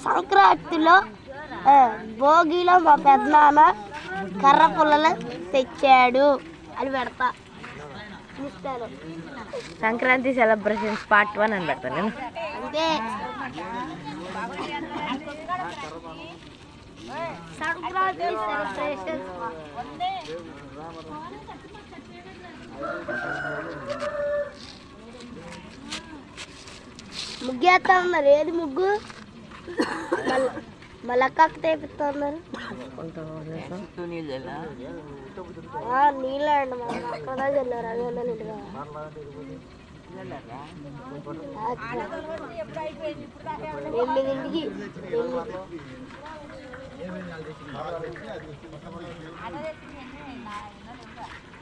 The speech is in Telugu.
సంక్రాంతిలో భోగిలో మా పెద్దనాన్న కర్ర పుల్లలు తెచ్చాడు అని పెడతా. సంక్రాంతి సెలబ్రేషన్స్ పార్ట్ 1 అని పెడతాను అంతే. సంక్రాంతి సెలబ్రేషన్స్ ముగ్గేస్తా ఉన్నారు. ఏది ముగ్గు? మళ్ళక్కకు తెపిస్తా ఉన్నారు. నీళ్ళే అండి మా అక్క దాకా వెళ్ళారు. అవి వెళ్ళాలి ఇంటిగా 8ంటికి.